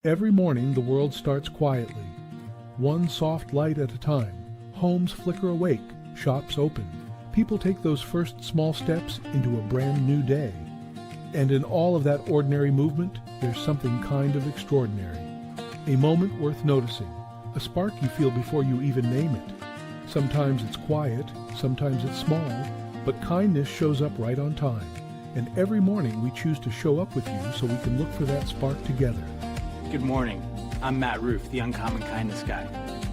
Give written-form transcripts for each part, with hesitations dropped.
Every morning the world starts quietly, one soft light at a time. Homes flicker awake, shops open. People take those first small steps into a brand new day. And in all of that ordinary movement, there's something kind of extraordinary. A moment worth noticing, a spark you feel before you even name it. Sometimes it's quiet, sometimes it's small, but kindness shows up right on time. And every morning we choose to show up with you so we can look for that spark together. Good morning. I'm Matt Roof, the Uncommon Kindness Guy,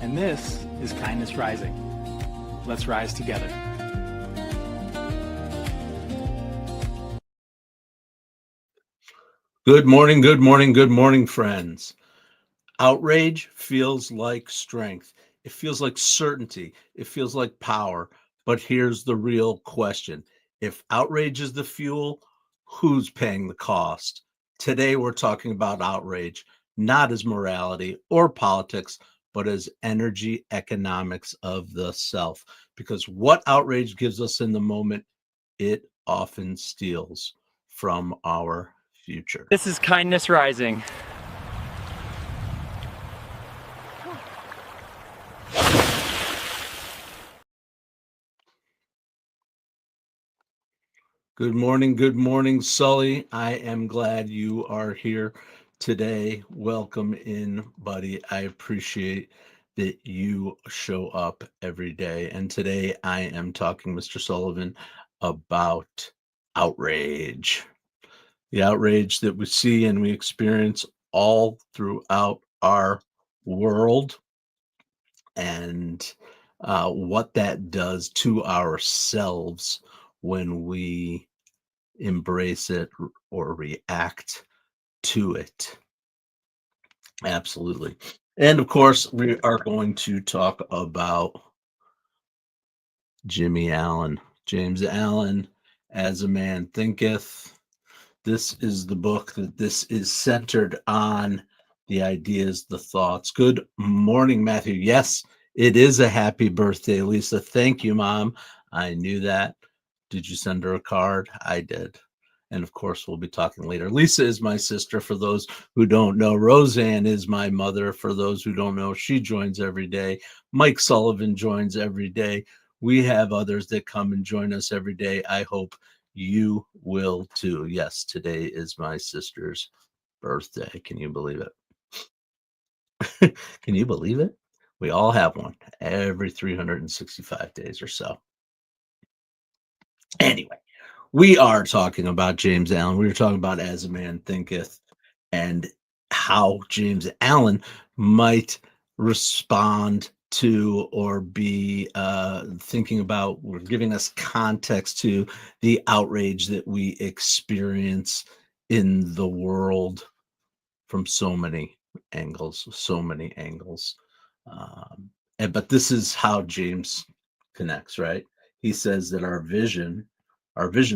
and this is Kindness Rising. Let's rise together. Good morning, good morning, good morning, friends. Outrage feels like strength. It feels like certainty. It feels like power. But here's the real question. If outrage is the fuel, who's paying the cost? Today, we're talking about outrage, not as morality or politics, but as energy economics of the self. Because what outrage gives us in the moment, it often steals from our future. This is Kindness Rising. Good morning, Sully. I am glad you are here today. Welcome in, buddy. I appreciate that you show up every day. And today I am talking, Mr. Sullivan, about outrage. The outrage that we see and we experience all throughout our world, and what that does to ourselves when we embrace it or react to it. Absolutely. And of course, we are going to talk about Jimmy Allen, James Allen, As a Man Thinketh. This is the book that this is centered on, the ideas, the thoughts. Good morning, Matthew. Yes, it is a happy birthday, Lisa. Thank you, Mom. I knew that. Did you send her a card? I did. And of course, we'll be talking later. Lisa is my sister, for those who don't know. Roseanne is my mother, for those who don't know. She joins every day. Mike Sullivan joins every day. We have others that come and join us every day. I hope you will too. Yes, today is my sister's birthday. Can you believe it? Can you believe it? We all have one every 365 days or so. Anyway, we are talking about James Allen. We were talking about As a Man Thinketh and how James Allen might respond to or be thinking about, or giving us context to the outrage that we experience in the world from so many angles, but this is how James connects, right? He says that our vision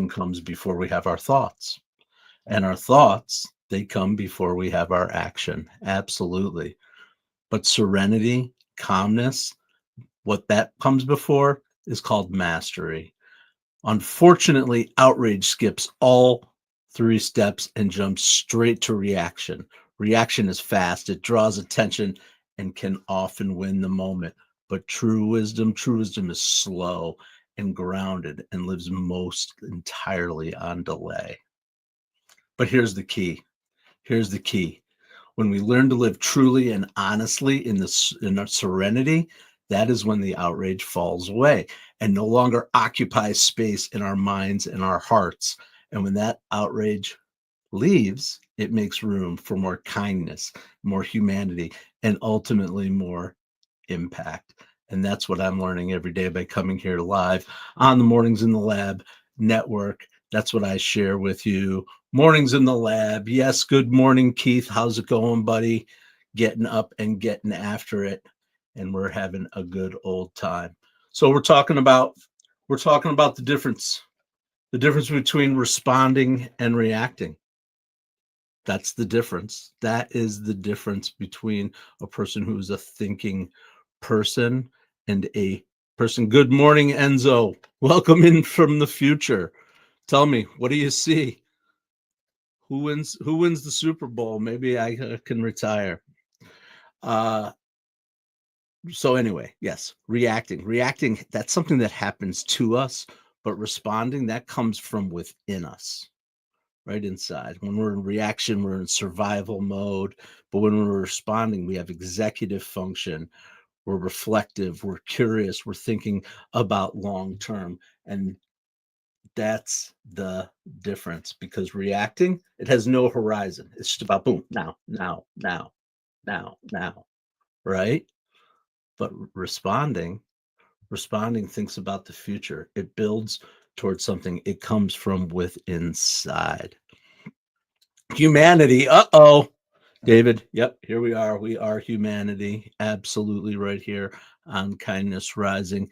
comes before we have our thoughts, and our thoughts, they come before we have our action. Absolutely. But serenity, calmness, what that comes before is called mastery. Unfortunately, outrage skips all three steps and jumps straight to reaction. Reaction is fast, it draws attention and can often win the moment. But true wisdom is slow and grounded and lives most entirely on delay. But here's the key. When we learn to live truly and honestly in our serenity, that is when the outrage falls away and no longer occupies space in our minds and our hearts. And when that outrage leaves, it makes room for more kindness, more humanity, and ultimately more impact. And that's what I'm learning every day by coming here live on the Mornings in the Lab network. That's what I share with you. Mornings in the Lab. Yes, good morning, Keith. How's it going, buddy? Getting up and getting after it. And we're having a good old time. So we're talking about the difference between responding and reacting. That's the difference. That is the difference between a person who's a thinking person and a person. Good morning, Enzo. Welcome in from the future. Tell me, what do you see? Who wins the Super Bowl? Maybe I can retire. So anyway, yes, reacting, that's something that happens to us, but responding, that comes from within us, right inside. When we're in reaction, we're in survival mode, but when we're responding, we have executive function. We're reflective, we're curious, we're thinking about long term. And that's the difference, because reacting, it has no horizon. It's just about boom, now, now, now, now, right? But responding thinks about the future. It builds towards something. It comes from with inside. Humanity. Uh-oh. David, yep, here we are. We are humanity. Absolutely right here on Kindness Rising.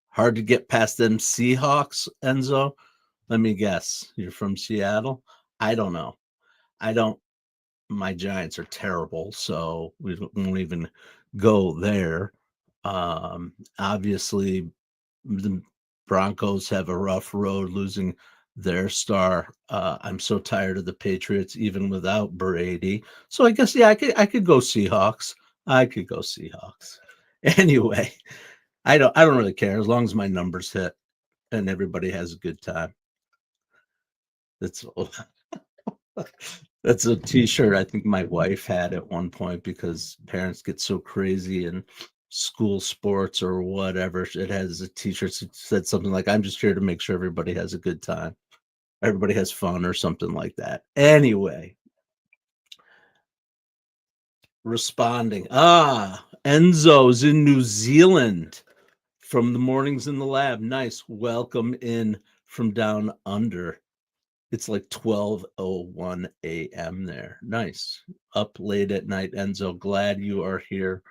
Hard to get past them Seahawks, Enzo. Let me guess. You're from Seattle? I don't know. I don't My Giants are terrible, so we won't even go there. Obviously, the Broncos have a rough road losing their star. I'm so tired of the Patriots, even without Brady. So I guess, yeah, I could go Seahawks. I could go Seahawks. Anyway, I don't really care as long as my numbers hit and everybody has a good time. That's That's a t-shirt I think my wife had at one point, because parents get so crazy in school sports or whatever. It has a t-shirt that said something like, I'm just here to make sure everybody has a good time. Everybody has fun or something like that. Anyway, responding. Enzo's in New Zealand from the Mornings in the Lab. Nice. Welcome in from down under. It's like 12:01 a.m. there. Nice. Up late at night, Enzo. Glad you are here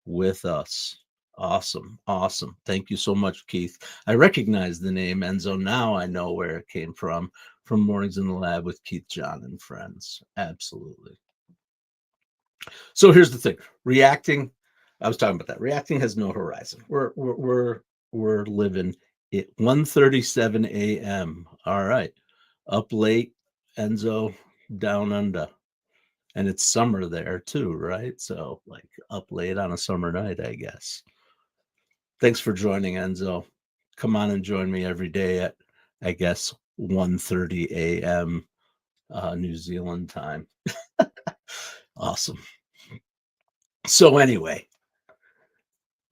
with us. Awesome. Awesome. Thank you so much, Keith. I recognize the name Enzo. Now I know where it came from Mornings in the Lab with Keith, John, and friends. Absolutely. So here's the thing. Reacting, I was talking about that. Reacting has no horizon. We're living at 1:37 a.m. All right. Up late, Enzo, down under. And it's summer there too, right? So like up late on a summer night, I guess. Thanks for joining, Enzo. Come on and join me every day at, I guess, 1:30 a.m. New Zealand time. Awesome. So anyway,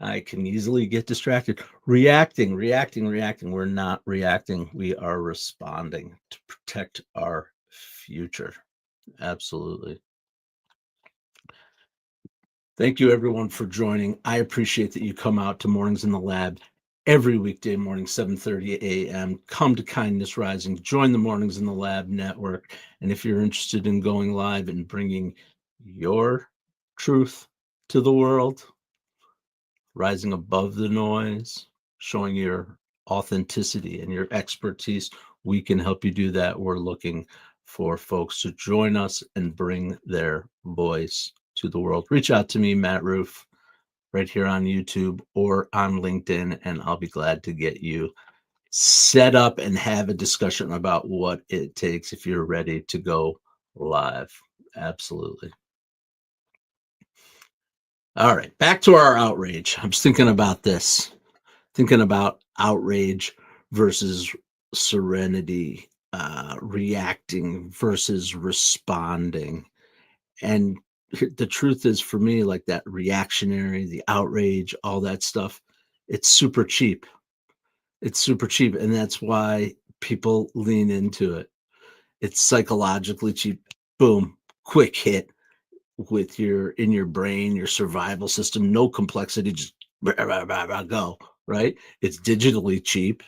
I can easily get distracted. Reacting. We're not reacting. We are responding to protect our future. Absolutely. Thank you, everyone, for joining. I appreciate that you come out to Mornings in the Lab every weekday morning, 7:30 a.m. Come to Kindness Rising. Join the Mornings in the Lab network. And if you're interested in going live and bringing your truth to the world, rising above the noise, showing your authenticity and your expertise, we can help you do that. We're looking for folks to join us and bring their voice to the world. Reach out to me, Matt Roof, right here on YouTube or on LinkedIn, and I'll be glad to get you set up and have a discussion about what it takes if you're ready to go live. Absolutely. All right, back to our outrage. I was thinking about this, thinking about outrage versus serenity, reacting versus responding. And the truth is, for me, like that reactionary, the outrage, all that stuff, it's super cheap. It's super cheap. And that's why people lean into it. It's psychologically cheap. Boom, quick hit with in your brain, your survival system, no complexity, just go, right? It's digitally cheap.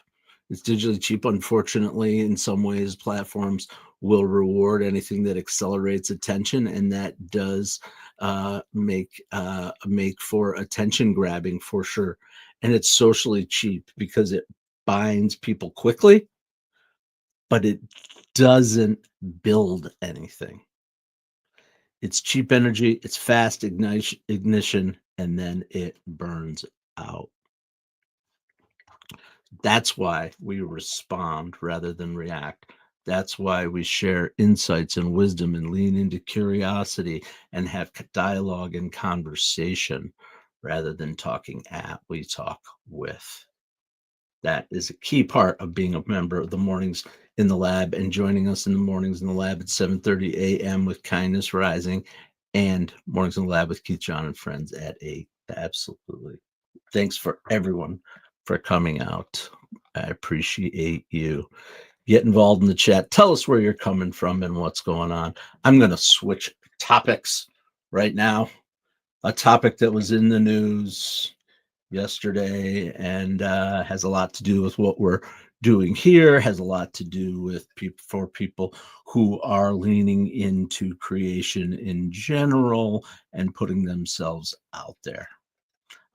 It's digitally cheap. Unfortunately, in some ways, platforms will reward anything that accelerates attention, and that does make for attention grabbing for sure. And it's socially cheap because it binds people quickly, but it doesn't build anything. It's cheap energy, it's fast ignition, and then it burns out. That's why we respond rather than react. That's why we share insights and wisdom and lean into curiosity and have dialogue and conversation rather than talking at, we talk with. That is a key part of being a member of the Mornings in the Lab and joining us in the Mornings in the Lab at 7:30 a.m. with Kindness Rising and Mornings in the Lab with Keith, John, and friends at 8. Absolutely. Thanks for everyone for coming out. I appreciate you. Get involved in the chat. Tell us where you're coming from and what's going on. I'm going to switch topics right now. A topic that was in the news yesterday and has a lot to do with what we're doing here, has a lot to do with people who are leaning into creation in general and putting themselves out there.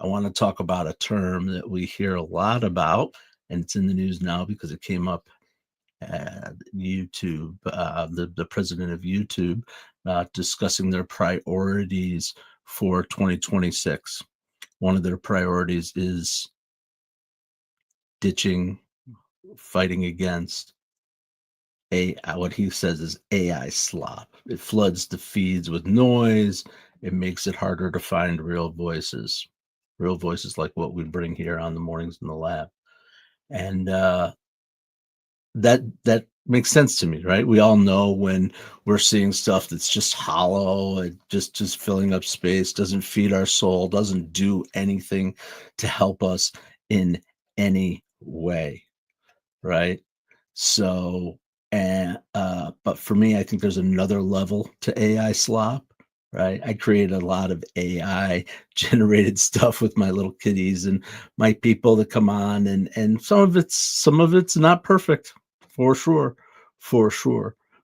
I want to talk about a term that we hear a lot about, and it's in the news now because it came up at YouTube, the president of YouTube discussing their priorities for 2026. One of their priorities is fighting against what he says is AI slop. It floods the feeds with noise. It makes it harder to find real voices like what we bring here on the Mornings in the Lab. And that makes sense to me, right? We all know when we're seeing stuff that's just hollow, it just filling up space, doesn't feed our soul, doesn't do anything to help us in any way, right? So, but for me, I think there's another level to AI slop, right? I created a lot of AI generated stuff with my little kitties and my people that come on, and some of it's not perfect, for sure.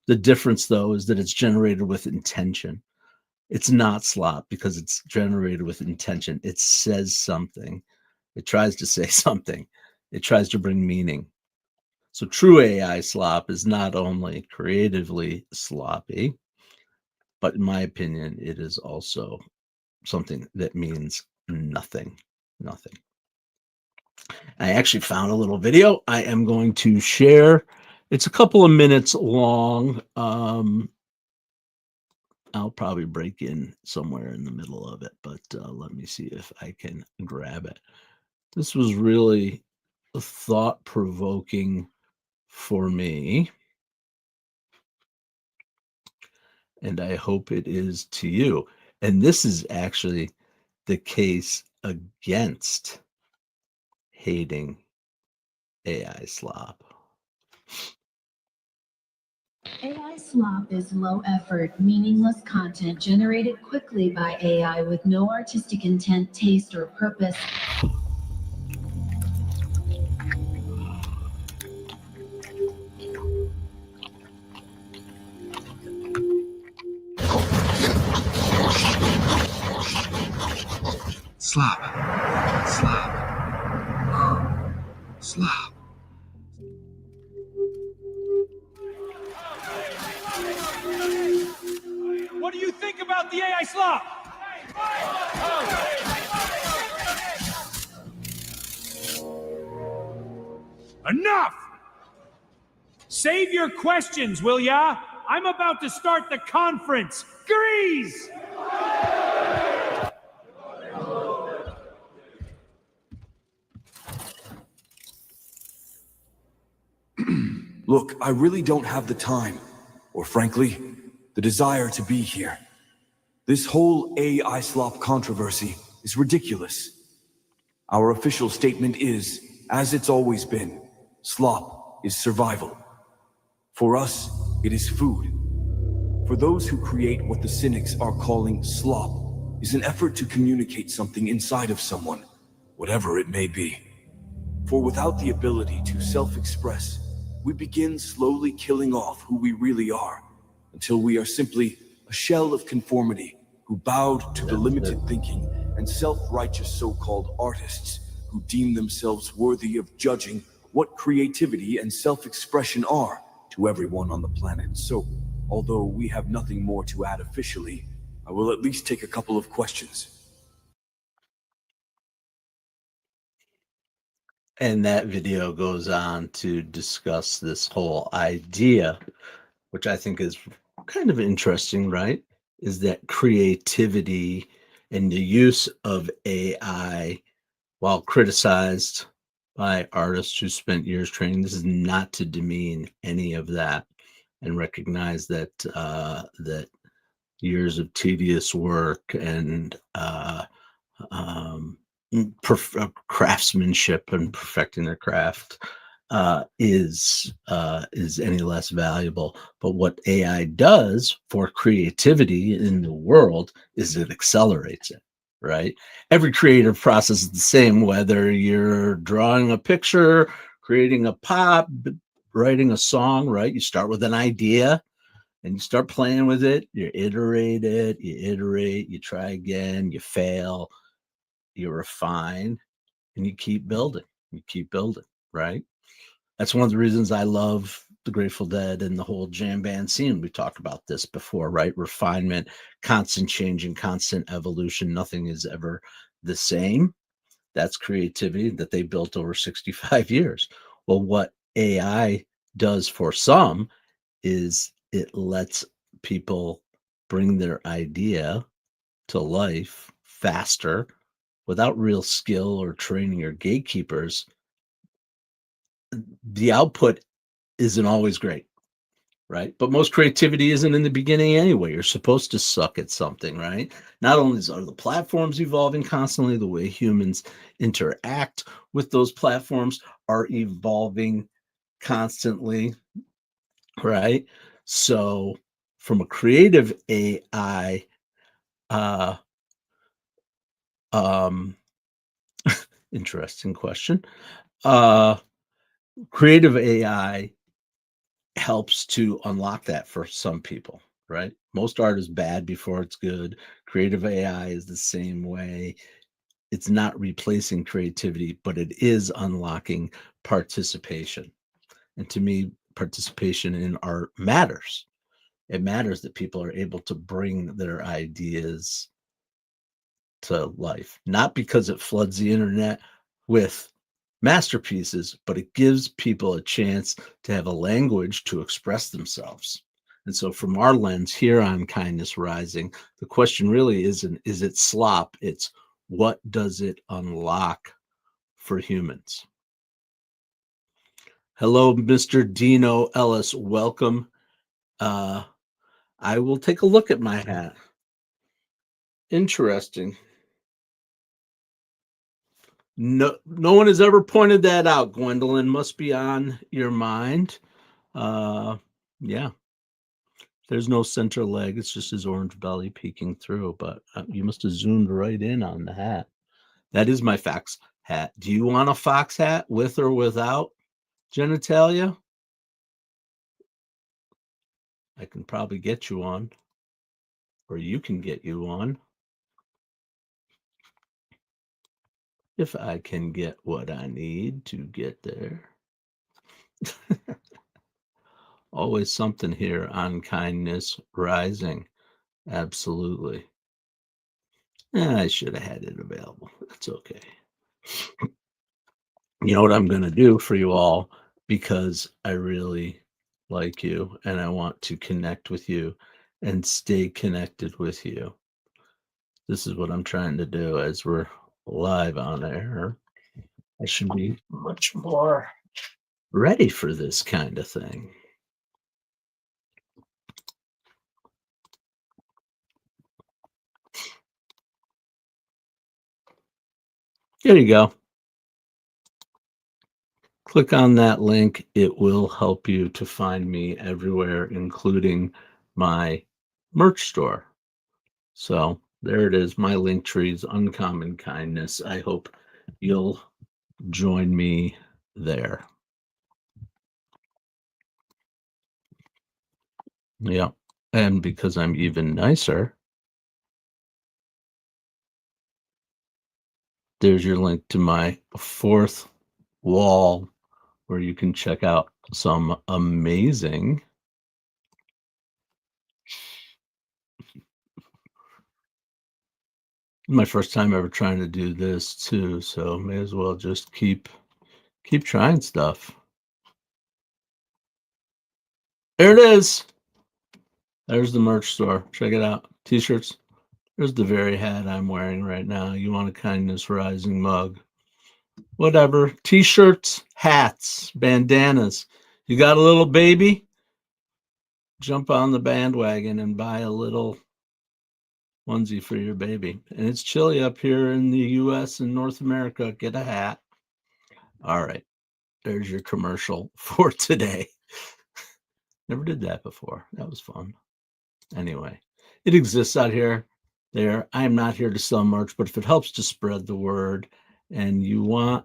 The difference though is that it's generated with intention. It's not slop because it's generated with intention. It says something. It tries to say something. It tries to bring meaning. So true AI slop is not only creatively sloppy, but in my opinion, it is also something that means nothing. Nothing. I actually found a little video I am going to share. It's a couple of minutes long. I'll probably break in somewhere in the middle of it, but let me see if I can grab it. This was really thought-provoking for me, and I hope it is to you. And this is actually the case against hating AI slop. AI slop is low effort, meaningless content generated quickly by AI with no artistic intent, taste, or purpose. Slop. Slop. Slop. What do you think about the AI slop? Enough! Save your questions, will ya? I'm about to start the conference. Grease! Look, I really don't have the time, or frankly, the desire to be here. This whole AI slop controversy is ridiculous. Our official statement is, as it's always been, slop is survival. For us, it is food. For those who create what the cynics are calling slop, is an effort to communicate something inside of someone, whatever it may be. For without the ability to self-express, we begin slowly killing off who we really are, until we are simply a shell of conformity who bowed to the limited thinking and self-righteous so-called artists who deem themselves worthy of judging what creativity and self-expression are to everyone on the planet. So, although we have nothing more to add officially, I will at least take a couple of questions. And that video goes on to discuss this whole idea, which I think is kind of interesting, right? Is that creativity and the use of AI, while criticized by artists who spent years training, this is not to demean any of that, and recognize that that years of tedious work and um, craftsmanship and perfecting their craft is any less valuable. But what AI does for creativity in the world is it accelerates it. Right? Every creative process is the same, whether you're drawing a picture, creating a pop, writing a song. Right? You start with an idea and you start playing with it. You iterate it, you iterate, you try again, you fail, you refine, and you keep building. You keep building, right? That's one of the reasons I love the Grateful Dead and the whole jam band scene. We talked about this before, right? Refinement, constant changing, constant evolution. Nothing is ever the same. That's creativity that they built over 65 years. Well, what AI does for some is it lets people bring their idea to life faster without real skill or training or gatekeepers. The output isn't always great, right? But most creativity isn't in the beginning anyway. You're supposed to suck at something, right? Not only are the platforms evolving constantly, the way humans interact with those platforms are evolving constantly, right? So, from a creative AI, uh, um, interesting question. Uh, Creative AI helps to unlock that for some people, right? Most art is bad before it's good. Creative AI is the same way. It's not replacing creativity, but it is unlocking participation. And to me, participation in art matters. It matters that people are able to bring their ideas to life, not because it floods the internet with masterpieces, but it gives people a chance to have a language to express themselves. And so, from our lens here on Kindness Rising, the question really isn't, is it slop? It's what does it unlock for humans? Hello, Mr. Dino Ellis. Welcome. Uh, I will take a look at my hat. Interesting. No one has ever pointed that out, Gwendolyn. Must be on your mind. Yeah, there's no center leg. It's just his orange belly peeking through. But you must have zoomed right in on the hat. That is my fox hat. Do you want a fox hat with or without genitalia? I can probably get you one, or you can get you one. If I can get what I need to get there. Always something here on Kindness Rising. Absolutely. I should have had it available. That's okay. You know what I'm going to do for you all, because I really like you and I want to connect with you and stay connected with you. This is what I'm trying to do as we're live on air. I should be much more ready for this kind of thing. There you go. Click on that link. It will help you to find me everywhere, including my merch store. So there it is. My link trees, Uncommon Kindness. I hope you'll join me there. Yeah. And because I'm even nicer, there's your link to my fourth wall where you can check out some amazing my first time ever trying to do this too, so may as well just keep Keep trying stuff. There it is. There's the merch store. Check it out. T-shirts. There's the very hat I'm wearing right now. You want a Kindness Rising mug. Whatever. T-shirts, hats, bandanas. You got a little baby? Jump on the bandwagon and buy a little onesie for your baby. And it's chilly up here in the US and North America. Get a hat. All right. There's your commercial for today. Never did that before. That was fun. Anyway, it exists out here. There. I am not here to sell merch, but if it helps to spread the word and you want,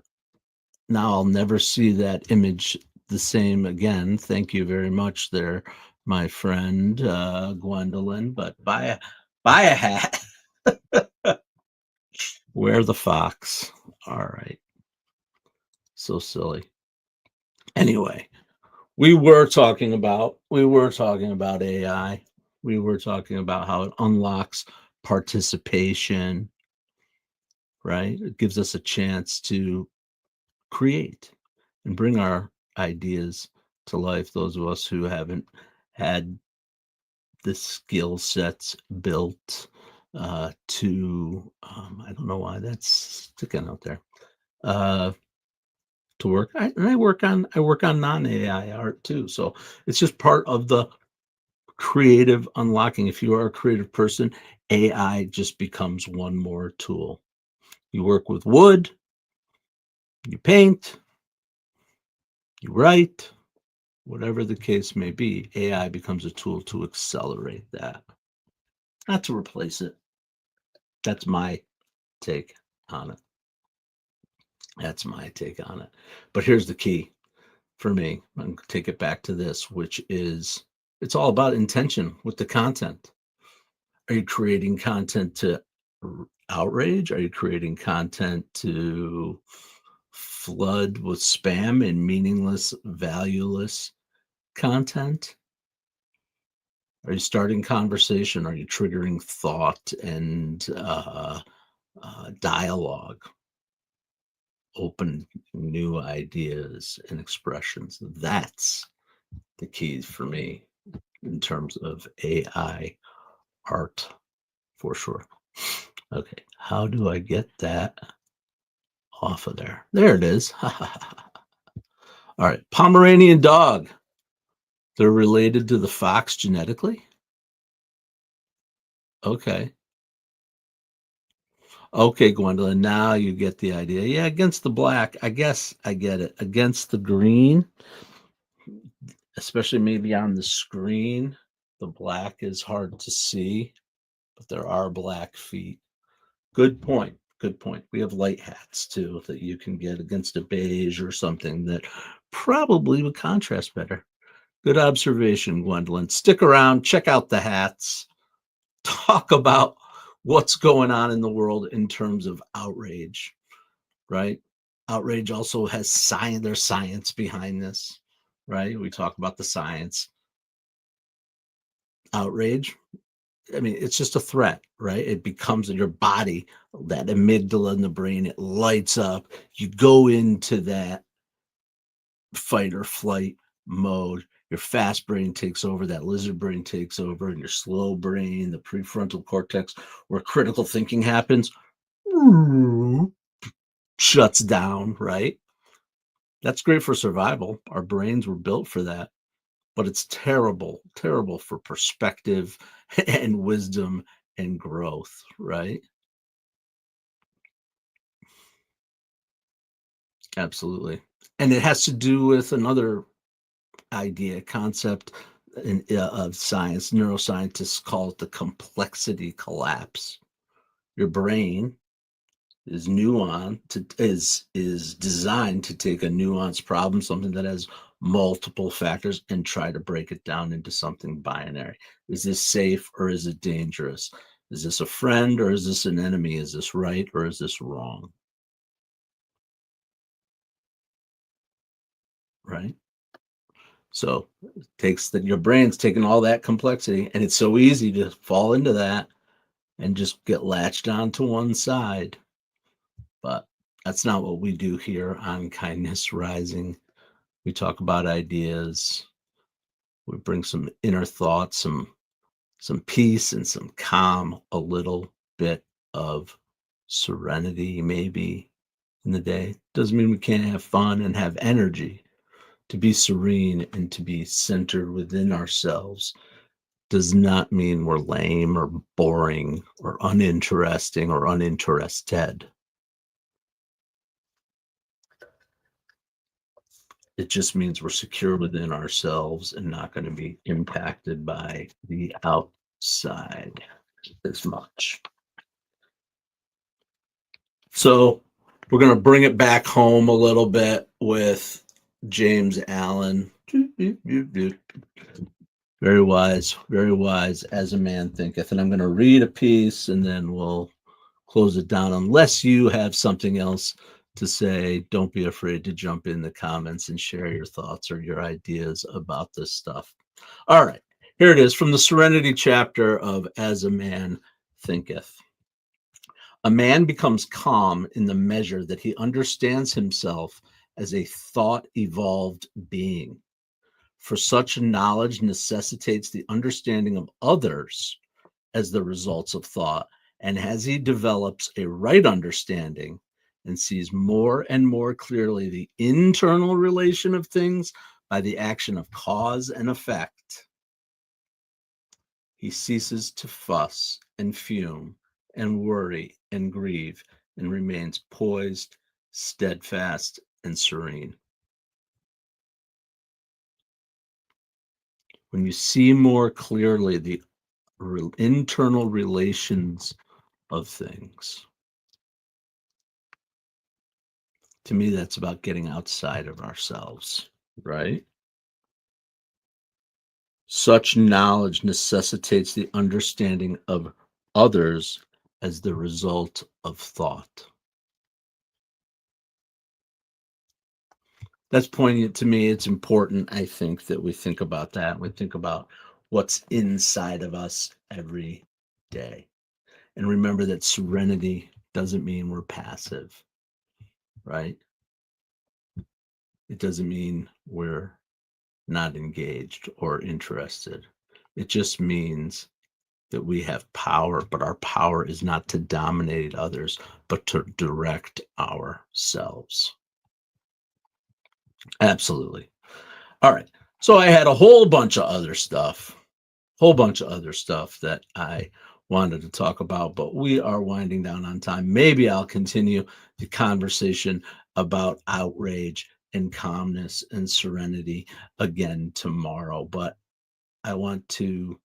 now I'll never see that image the same again. Thank you very much there, my friend Gwendolyn. But buy a hat. Wear the fox. All right. So silly. Anyway, we were talking about AI. We were talking about how it unlocks participation, right? It gives us a chance to create and bring our ideas to life. Those of us who haven't had the skill sets built to, I don't know why that's sticking out there, to work. I work on non-AI art too. So it's just part of the creative unlocking. If you are a creative person, AI just becomes one more tool. You work with wood, you paint, you write, whatever the case may be, AI becomes a tool to accelerate that, not to replace it. That's my take on it. That's my take on it. But here's the key for me. I'm going to take it back to this, which is it's all about intention with the content. Are you creating content to outrage? Are you creating content to flood with spam and meaningless, valueless content? Are you starting conversation? Are you triggering thought and dialogue? Open new ideas and expressions. That's the key for me in terms of AI art, for sure. Okay, how do I get that off of there? There it is. All right, Pomeranian dog. They're related to the fox genetically? Okay. Okay, Gwendolyn, now you get the idea. Yeah, against the black, I guess I get it. Against the green, especially maybe on the screen, the black is hard to see, but there are black feet. Good point. Good point. We have light hats too that you can get against a beige or something that probably would contrast better. Good observation, Gwendolyn. Stick around, check out the hats, talk about what's going on in the world in terms of outrage, right? Outrage also has science, there's science behind this, right? We talk about the science. Outrage, I mean, it's just a threat, right? It becomes in your body, that amygdala in the brain, it lights up. You go into that fight or flight mode. Your fast brain takes over, that lizard brain takes over, and your slow brain, the prefrontal cortex, where critical thinking happens, shuts down, right? That's great for survival. Our brains were built for that, but it's terrible, terrible for perspective and wisdom and growth, right? Absolutely. And it has to do with another idea, concept of science. Neuroscientists call it the complexity collapse. Your brain is is designed to take a nuanced problem, something that has multiple factors, and try to break it down into something binary. Is this safe or is it dangerous? Is this a friend or is this an enemy? Is this right or is this wrong? Right? So it takes that your brain's taking all that complexity, and it's so easy to fall into that and just get latched onto one side. But That's not what we do here on Kindness Rising. We talk about ideas. We bring some inner thoughts, some peace and some calm, a little bit of serenity maybe in the day. Doesn't mean we can't have fun and have energy. To be serene and to be centered within ourselves does not mean we're lame or boring or uninteresting or uninterested. It just means we're secure within ourselves and not going to be impacted by the outside as much. So we're going to bring it back home a little bit with James Allen. Very wise as a man thinketh. And I'm going to read a piece and then we'll close it down. Unless you have something else to say, don't be afraid to jump in the comments and share your thoughts or your ideas about this stuff. All right, here it is from the Serenity chapter of As a Man Thinketh. A man becomes calm in the measure that he understands himself as a thought-evolved being. For such knowledge necessitates the understanding of others as the results of thought, and as he develops a right understanding and sees more and more clearly the internal relation of things by the action of cause and effect, he ceases to fuss and fume and worry and grieve and remains poised, steadfast, and serene. When you see more clearly the internal relations of things, to me, that's about getting outside of ourselves, right? Such knowledge necessitates the understanding of others as the result of thought. That's poignant to me. It's important, I think, that we think about that. We think about what's inside of us every day. And remember that serenity doesn't mean we're passive, right? It doesn't mean we're not engaged or interested. It just means that we have power, but our power is not to dominate others, but to direct ourselves. Absolutely. All right. So I had a whole bunch of other stuff that I wanted to talk about, but we are winding down on time. Maybe I'll continue the conversation about outrage and calmness and serenity again tomorrow, but I want to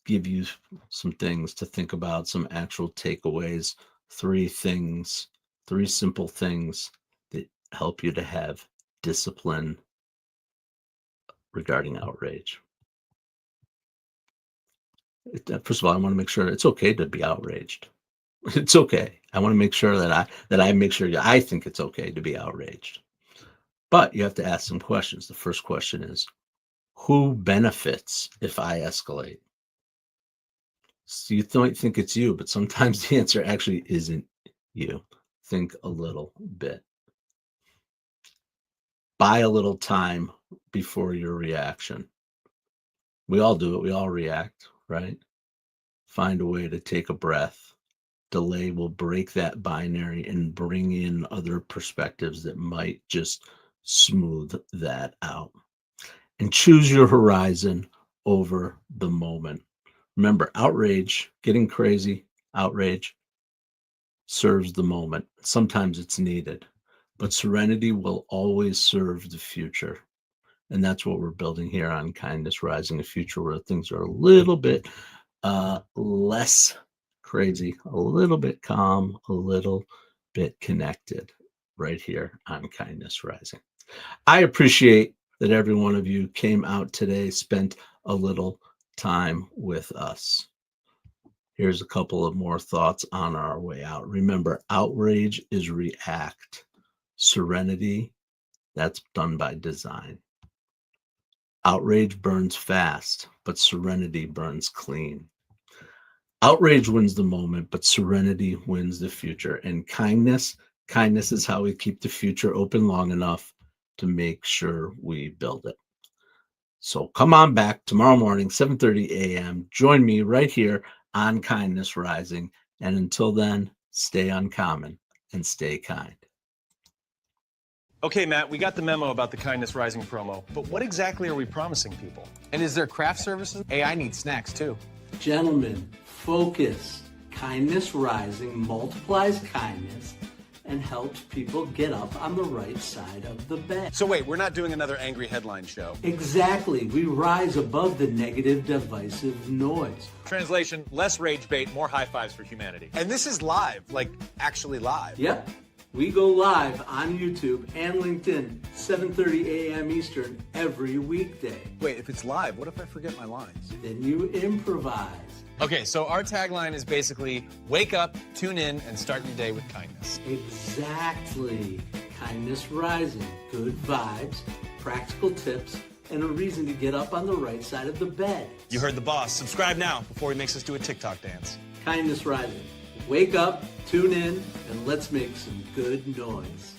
give you some things to think about, some actual takeaways, three simple things that help you to have discipline regarding outrage. First of all, I want to make sure it's okay to be outraged. It's okay. I want to make sure that I think it's okay to be outraged. But you have to ask some questions. The first question is, who benefits if I escalate? So you might think it's you, but sometimes the answer actually isn't you. Think a little bit. Buy a little time before your reaction. We all do it. We all react, right? Find a way to take a breath. Delay will break that binary and bring in other perspectives that might just smooth that out. And choose your horizon over the moment. Remember, outrage, getting crazy, outrage serves the moment. Sometimes it's needed, but serenity will always serve the future. And that's what we're building here on Kindness Rising, a future where things are a little bit less crazy, a little bit calm, a little bit connected right here on Kindness Rising. I appreciate that every one of you came out today, spent a little time with us. Here's a couple of more thoughts on our way out. Remember, outrage is react. Serenity, that's done by design. Outrage burns fast, but serenity burns clean. Outrage wins the moment, but serenity wins the future. And kindness Kindness is how we keep the future open long enough to make sure we build it. So come on back tomorrow morning, 7:30 a.m. Join me right here on Kindness Rising. And until then, stay uncommon and stay kind. Okay, Matt, we got the memo about the Kindness Rising promo, but what exactly are we promising people? And is there craft services? AI needs snacks too. Gentlemen, focus. Kindness Rising multiplies kindness and helps people get up on the right side of the bed. So wait, we're not doing another angry headline show. Exactly. We rise above the negative, divisive noise. Translation, less rage bait, more high fives for humanity. And this is live, like actually live. Yep. We go live on YouTube and LinkedIn, 7:30 a.m. Eastern every weekday. Wait, if it's live, what if I forget my lines? Then you improvise. Okay, so our tagline is basically wake up, tune in, and start your day with kindness. Exactly. Kindness Rising. Good vibes, practical tips, and a reason to get up on the right side of the bed. You heard the boss. Subscribe now before he makes us do a TikTok dance. Kindness Rising. Wake up, tune in, and let's make some good noise.